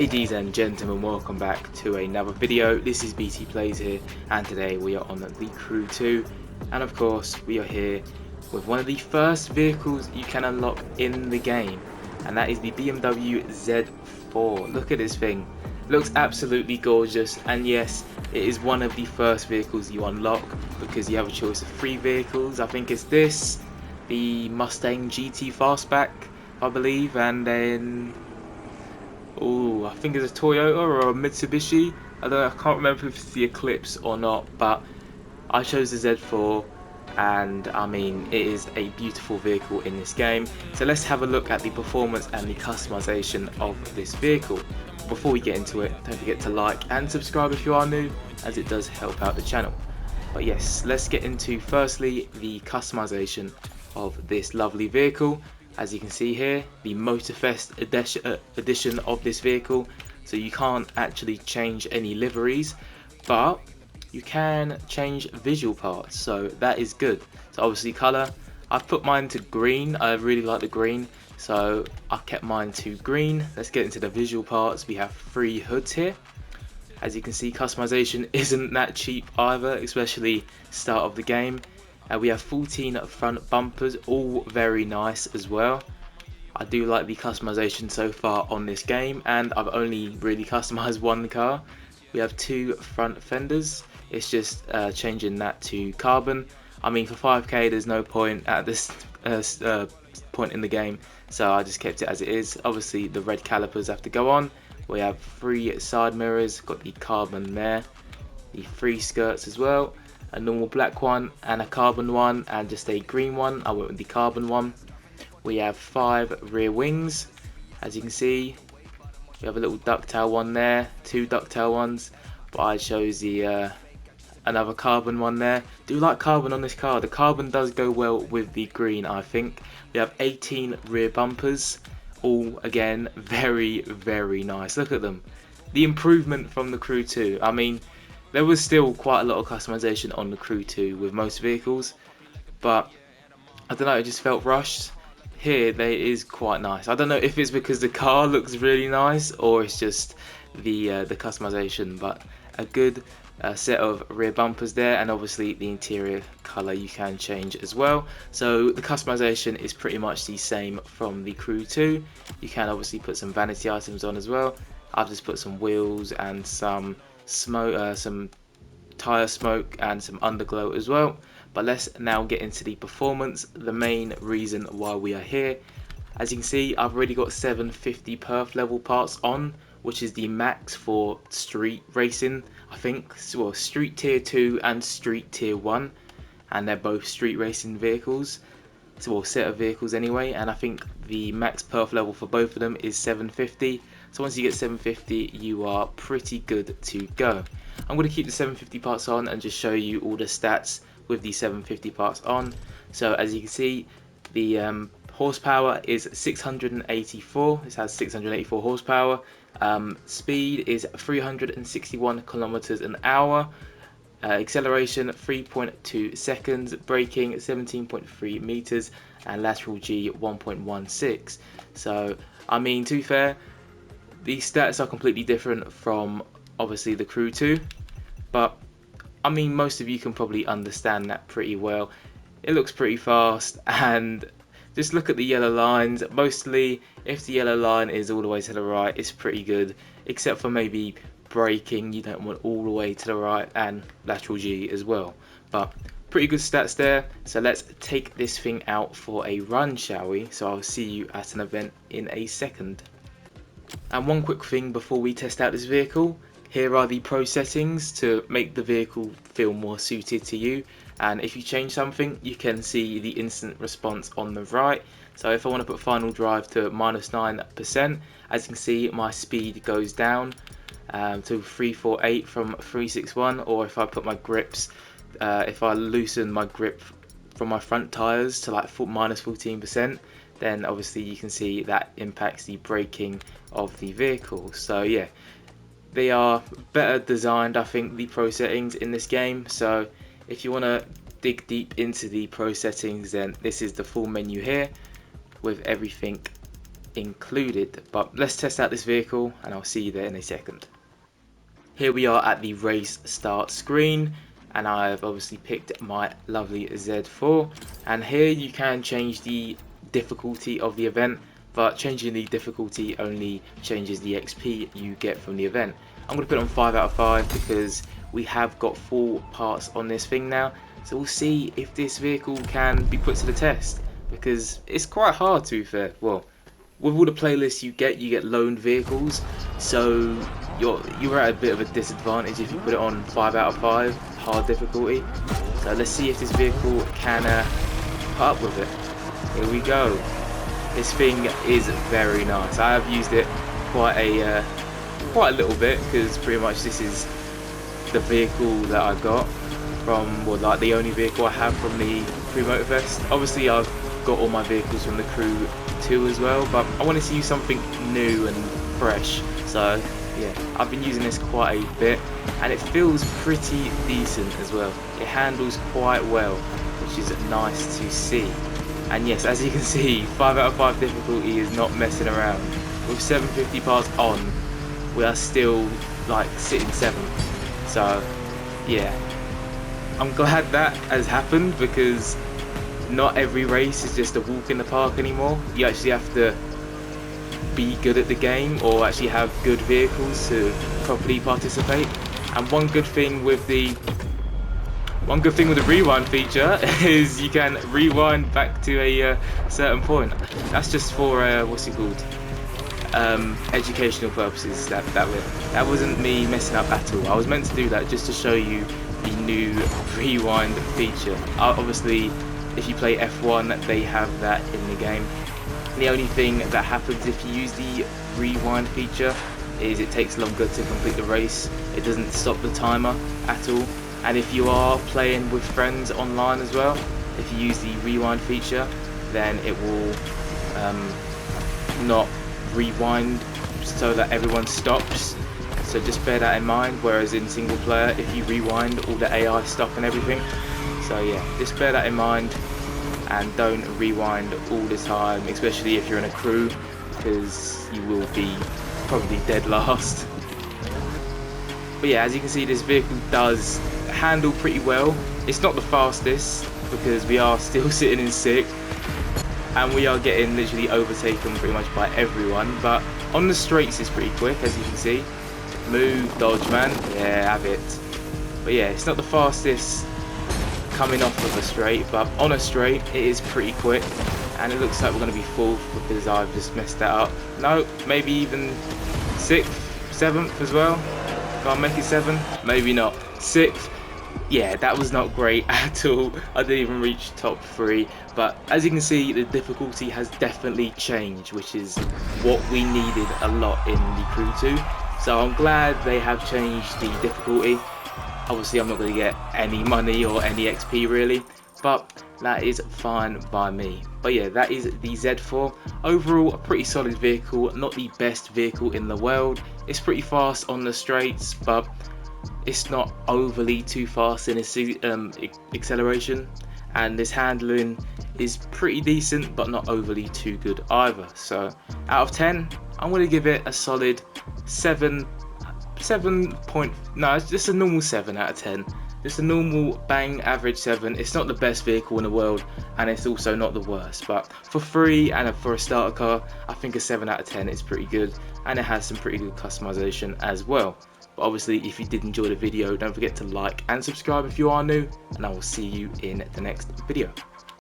Ladies and gentlemen, welcome back to another video. This is BT Plays here, and today we are on the Crew 2, and of course we are here with one of the first vehicles you can unlock in the game, and that is the BMW Z4. Look at this thing, looks absolutely gorgeous, and yes, it is one of the first vehicles you unlock because you have a choice of 3 vehicles. I think it's this, the Mustang GT Fastback, I believe, and then oh, I think it's a Toyota or a Mitsubishi. I can't remember if it's the Eclipse or not, but I chose the Z4, and I mean it is a beautiful vehicle in this game. So let's have a look at the performance and the customization of this vehicle. Before we get into it, don't forget to like and subscribe if you are new, as it does help out the channel. But yes, let's get into firstly the customization of this lovely vehicle. As you can see here, the Motorfest edition of this vehicle, so you can't actually change any liveries, but you can change visual parts, so that is good. So obviously colour, I've put mine to green. I really like the green, so I kept mine to green. Let's get into the visual parts. We have 3 hoods here. As you can see, customization isn't that cheap either, especially start of the game. We have 14 front bumpers, all very nice as well. I do like the customization so far on this game, and I've only really customized one car. We have 2 front fenders. It's just changing that to carbon. I mean, for 5k there's no point at this point in the game, so I just kept it as it is. Obviously the red calipers have to go on. We have 3 side mirrors, got the carbon there, the 3 skirts as well, a normal black one and a carbon one, and just a green one. I went with the carbon one. We have 5 rear wings. As you can see, we have a little ducktail one there, 2 ducktail ones, but I chose the another carbon one there. Do like carbon on this car. The carbon does go well with the green, I think. We have 18 rear bumpers, all again very nice. Look at them. The improvement from the Crew 2. I mean, there was still quite a lot of customization on the Crew 2 with most vehicles, but I don't know, it just felt rushed. Here, they is quite nice. I don't know if it's because the car looks really nice or it's just the customization, but a good set of rear bumpers there, and obviously the interior color you can change as well. So the customization is pretty much the same from the Crew 2. You can obviously put some vanity items on as well. I've just put some wheels and some smoke, some tire smoke and some underglow as well. But let's now get into the performance, the main reason why we are here. As you can see, I've already got 750 perf level parts on, which is the max for street racing, I think. Well, street tier 2 and street tier 1, and they're both street racing vehicles, so well, set of vehicles anyway, and I think the max perf level for both of them is 750. So once you get 750, you are pretty good to go. I'm going to keep the 750 parts on and just show you all the stats with the 750 parts on. So as you can see, the horsepower is 684. This has 684 horsepower. Speed is 361 kilometers an hour. Acceleration 3.2 seconds, braking 17.3 meters, and lateral G 1.16. So I mean, to be fair, these stats are completely different from obviously the Crew 2, but I mean most of you can probably understand that pretty well. It looks pretty fast, and just look at the yellow lines. Mostly if the yellow line is all the way to the right, it's pretty good, except for maybe braking, you don't want all the way to the right, and lateral G as well. But pretty good stats there. So let's take this thing out for a run, shall we? So I'll see you at an event in a second. And one quick thing before we test out this vehicle, here are the pro settings to make the vehicle feel more suited to you, and if you change something you can see the instant response on the right. So if I want to put final drive to -9%, as you can see my speed goes down to 348 from 361, or if I put my grips, if I loosen my grip from my front tyres to like -14%, then obviously you can see that impacts the braking of the vehicle. So yeah, they are better designed, I think, the pro settings in this game. So if you want to dig deep into the pro settings, then this is the full menu here with everything included. But let's test out this vehicle and I'll see you there in a second. Here we are at the race start screen, and I've obviously picked my lovely Z4, and here you can change the difficulty of the event, but changing the difficulty only changes the XP you get from the event. I'm going to put it on 5 out of 5 because we have got 4 parts on this thing now, so we'll see if this vehicle can be put to the test, because it's quite hard, to be fair. Well, with all the playlists you get loaned vehicles, so you're at a bit of a disadvantage if you put it on 5 out of 5 hard difficulty. So let's see if this vehicle can put up with it. Here we go. This thing is very nice. I have used it quite a little bit, because pretty much this is the vehicle that I got from, well, like the only vehicle I have from the Crew Motorfest. Obviously I've got all my vehicles from the Crew 2 as well, but I wanted to use something new and fresh. So yeah, I've been using this quite a bit, and it feels pretty decent as well. It handles quite well, which is nice to see. And yes, as you can see, 5 out of 5 difficulty is not messing around. With 750 parts on, we are still like sitting 7th. So yeah, I'm glad that has happened, because not every race is just a walk in the park anymore. You actually have to be good at the game, or actually have good vehicles to properly participate. And one good thing with the rewind feature is you can rewind back to a certain point. That's just for what's it called? Educational purposes. That wasn't me messing up at all. I was meant to do that just to show you the new rewind feature. Obviously, if you play F1, they have that in the game. The only thing that happens if you use the rewind feature is it takes longer to complete the race. It doesn't stop the timer at all. And if you are playing with friends online as well, if you use the rewind feature, then it will not rewind so that everyone stops. So just bear that in mind. Whereas in single player, if you rewind, all the AI stop and everything. So yeah, just bear that in mind, and don't rewind all the time, especially if you're in a crew, because you will be probably dead last. But yeah, as you can see, this vehicle does handle pretty well. It's not the fastest, because we are still sitting in 6th, and we are getting literally overtaken pretty much by everyone. But on the straights it's pretty quick, as you can see. Move, dodge, man. Yeah, have it. But yeah, it's not the fastest coming off of a straight, but on a straight it is pretty quick. And it looks like we're going to be 4th, because I've just messed that up. No, maybe even 6th, 7th as well. Can't make it 7, maybe not. 6th. Yeah, that was not great at all. I didn't even reach top 3. But as you can see, the difficulty has definitely changed, which is what we needed a lot in the Crew 2. So I'm glad they have changed the difficulty. Obviously I'm not going to get any money or any XP really, but that is fine by me. But yeah, that is the Z4. Overall, a pretty solid vehicle, not the best vehicle in the world. It's pretty fast on the straights, but it's not overly too fast in its acceleration. And this handling is pretty decent, but not overly too good either. So out of 10, I'm going to give it a solid 7. No, it's just a normal 7 out of 10. Just a normal bang average 7. It's not the best vehicle in the world, and it's also not the worst, but for free and for a starter car, I think a 7 out of 10 is pretty good, and it has some pretty good customization as well. But obviously, if you did enjoy the video, don't forget to like and subscribe if you are new, and I will see you in the next video.